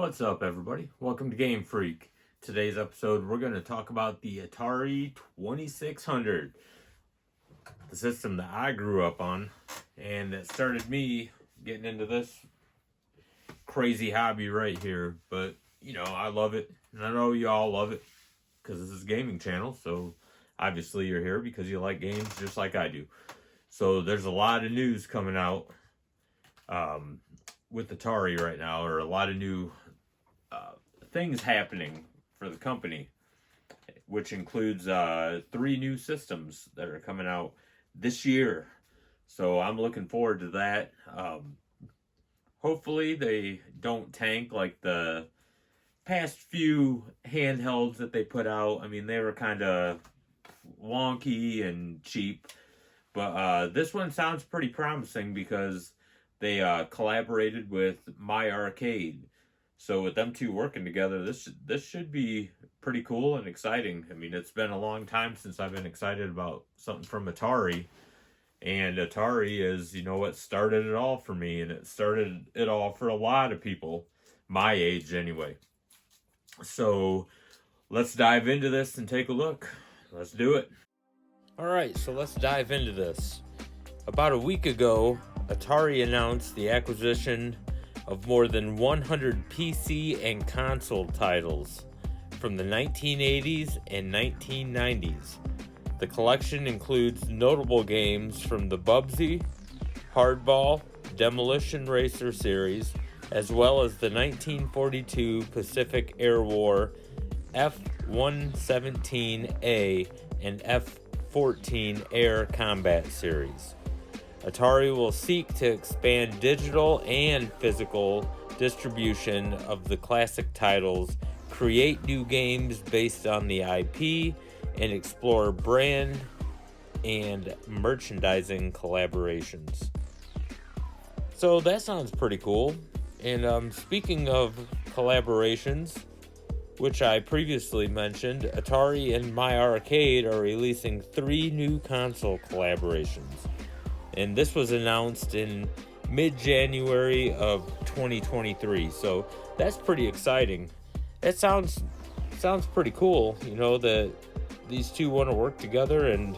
What's up, everybody? Welcome to GameFreak. Today's episode, we're going to talk about the Atari 2600, the system that I grew up on, and that started me getting into this crazy hobby right here. But, I love it, and I know you all love it, because this is a gaming channel, so obviously you're here because you like games just like I do. So there's a lot of news coming out with Atari right now, or a lot of new things happening for the company, which includes 3 new systems that are coming out this year. So I'm looking forward to that. Hopefully they don't tank like the past few handhelds that they put out. I mean, they were kind of wonky and cheap, but this one sounds pretty promising because they collaborated with My Arcade. So with them two working together, this should be pretty cool and exciting. I mean, it's been a long time since I've been excited about something from Atari. And Atari is, what started it all for me. And it started it all for a lot of people, my age anyway. So let's dive into this and take a look. Let's do it. All right, so let's dive into this. About a week ago, Atari announced the acquisition of more than 100 PC and console titles from the 1980s and 1990s. The collection includes notable games from the Bubsy, Hardball, Demolition Racer series, as well as the 1942 Pacific Air War F-117A and F-14 Air Combat series. Atari will seek to expand digital and physical distribution of the classic titles, create new games based on the IP, and explore brand and merchandising collaborations. So that sounds pretty cool. And speaking of collaborations, which I previously mentioned, Atari and My Arcade are releasing 3 new console collaborations. And this was announced in mid-January of 2023. So that's pretty exciting. That sounds pretty cool, that these two want to work together and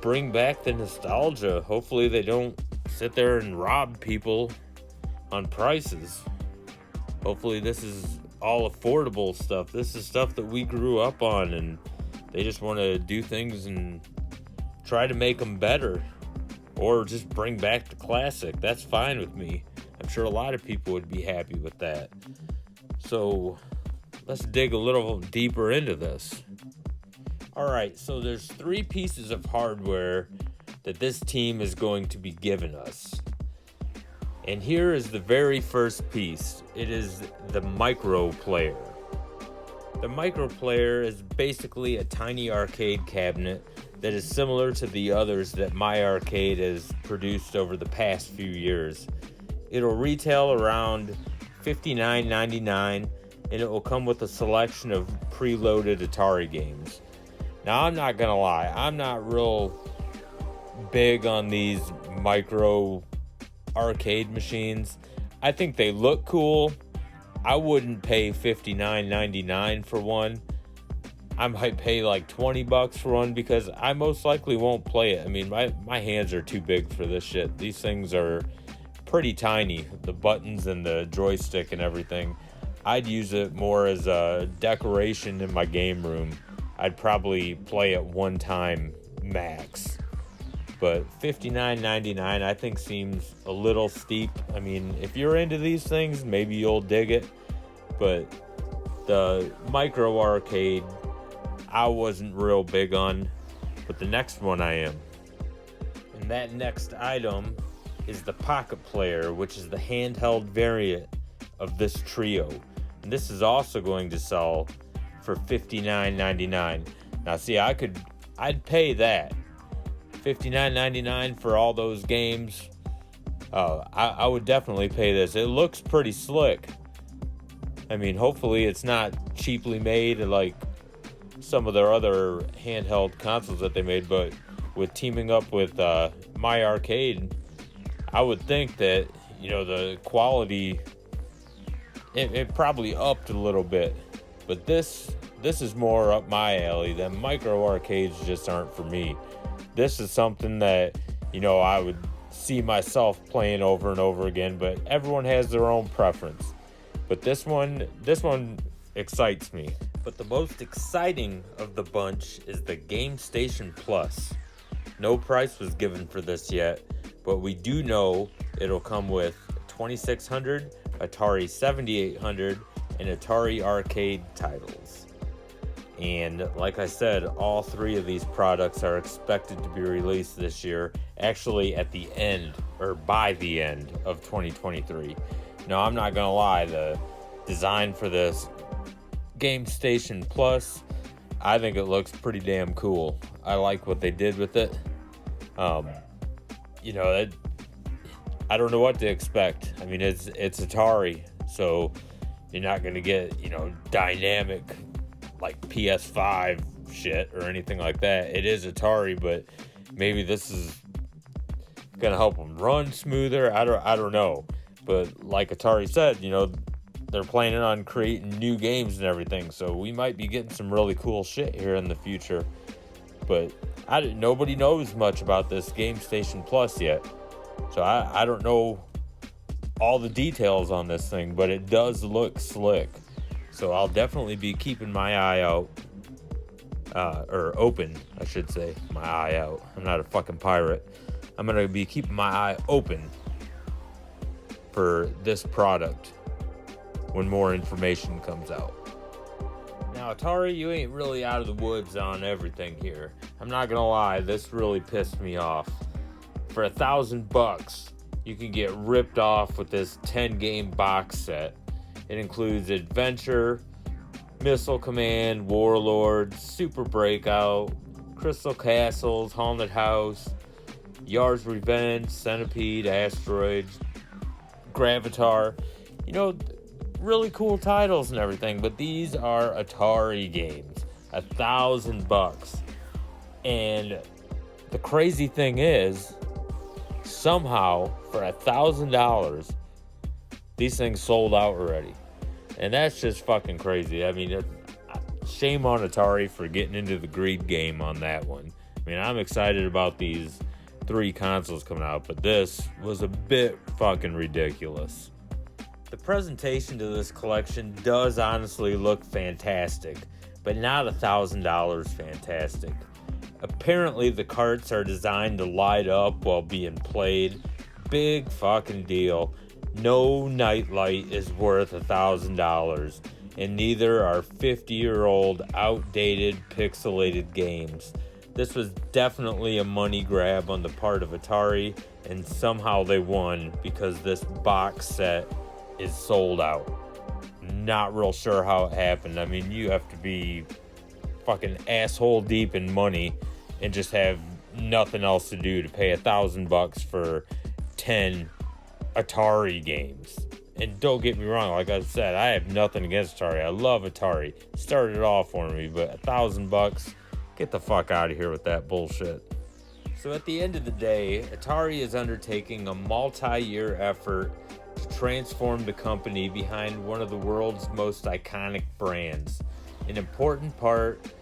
bring back the nostalgia. Hopefully they don't sit there and rob people on prices. Hopefully this is all affordable stuff. This is stuff that we grew up on, and they just want to do things and try to make them better. Or just bring back the classic. That's fine with me. I'm sure a lot of people would be happy with that. So let's dig a little deeper into this. Alright, so there's 3 pieces of hardware that this team is going to be giving us. And here is the very first piece. It is the Microplayer. The Microplayer is basically a tiny arcade cabinet that is similar to the others that My Arcade has produced over the past few years. It'll retail around $59.99, and it will come with a selection of preloaded Atari games. Now, I'm not gonna lie, I'm not real big on these micro arcade machines. I think they look cool. I wouldn't pay $59.99 for one. I might pay like $20 for one because I most likely won't play it. I mean, my hands are too big for this shit. These things are pretty tiny, the buttons and the joystick and everything. I'd use it more as a decoration in my game room. I'd probably play it one time max. But $59.99 I think seems a little steep. I mean, if you're into these things, maybe you'll dig it. But the micro arcade, I wasn't real big on, but the next one I am. And that next item is the Pocket Player, which is the handheld variant of this trio. And this is also going to sell for $59.99. Now see, I'd pay that. $59.99 for all those games. I would definitely pay this. It looks pretty slick. I mean, hopefully it's not cheaply made like some of their other handheld consoles that they made, but with teaming up with My Arcade, I would think that, the quality it probably upped a little bit, but this is more up my alley. Than micro arcades just aren't for me. This is something that, I would see myself playing over and over again, but everyone has their own preference. But this one excites me. But the most exciting of the bunch is the Game Station Plus. No price was given for this yet, but we do know it'll come with 2600, Atari 7800, and Atari arcade titles. And like I said, all three of these products are expected to be released this year, actually at the end, or by the end of 2023. Now, I'm not gonna lie, the design for this Game Station Plus, I think it looks pretty damn cool. I like what they did with it. I don't know what to expect. I mean, it's Atari, so you're not gonna get, dynamic like PS5 shit or anything like that. It is Atari, but maybe this is gonna help them run smoother. I don't know. But like Atari said, they're planning on creating new games and everything, so we might be getting some really cool shit here in the future. But nobody knows much about this Game Station Plus yet, so I don't know all the details on this thing, but it does look slick. So I'll definitely be keeping my eye out, or open, I should say. My eye out. I'm not a fucking pirate. I'm gonna be keeping my eye open for this product when more information comes out. Now, Atari, you ain't really out of the woods on everything here. I'm not gonna lie, this really pissed me off. For $1,000, you can get ripped off with this 10-game box set. It includes Adventure, Missile Command, Warlords, Super Breakout, Crystal Castles, Haunted House, Yard's Revenge, Centipede, Asteroid, Gravatar. Really cool titles and everything, but these are Atari games. $1,000. And the crazy thing is, somehow for $1,000, these things sold out already. And that's just fucking crazy. I mean, shame on Atari for getting into the greed game on that one. I mean, I'm excited about these 3 consoles coming out, but this was a bit fucking ridiculous. The presentation to this collection does honestly look fantastic, but not $1,000 fantastic. Apparently the carts are designed to light up while being played. Big fucking deal. No nightlight is worth $1,000, and neither are 50-year-old outdated pixelated games. This was definitely a money grab on the part of Atari, and somehow they won because this box set is sold out. Not real sure how it happened. I mean, you have to be fucking asshole deep in money and just have nothing else to do to pay $1,000 for 10 Atari games. And don't get me wrong, like I said, I have nothing against Atari. I love Atari. Started it off for me, but $1,000, get the fuck out of here with that bullshit. So at the end of the day, Atari is undertaking a multi-year effort to transform the company behind one of the world's most iconic brands. An important part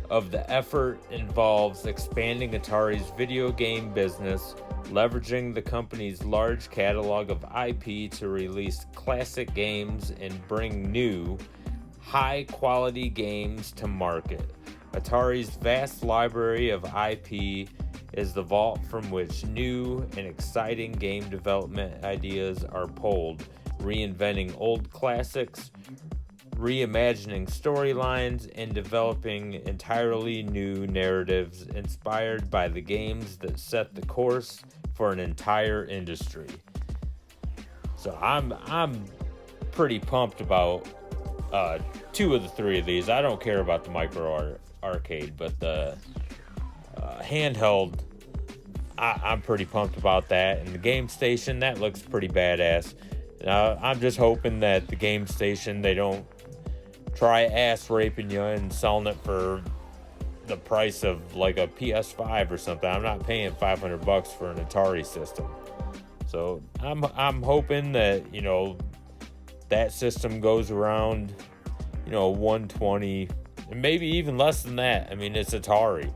of the effort involves expanding Atari's video game business, leveraging the company's large catalog of IP to release classic games and bring new, high-quality games to market. Atari's vast library of IP is the vault from which new and exciting game development ideas are pulled, reinventing old classics, reimagining storylines, and developing entirely new narratives inspired by the games that set the course for an entire industry. So I'm pretty pumped about 2 of the 3 of these. I don't care about the micro arcade, but the handheld, I'm pretty pumped about that. And the Game Station, that looks pretty badass. I'm just hoping that the Game Station, they don't try ass raping you and selling it for the price of like a PS5 or something. I'm not paying $500 for an Atari system. So I'm hoping that, that system goes around, 120, and maybe even less than that. I mean, it's Atari.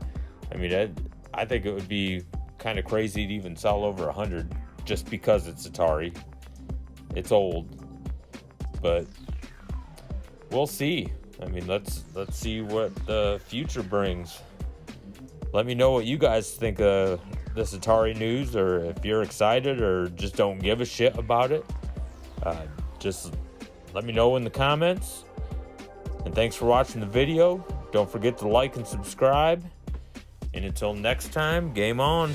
I mean, I think it would be kind of crazy to even sell over 100 just because it's Atari. It's old, but we'll see. I mean, let's see what the future brings. Let me know what you guys think of this Atari news, or if you're excited or just don't give a shit about it. Just let me know in the comments. And thanks for watching the video. Don't forget to like and subscribe. And until next time, game on.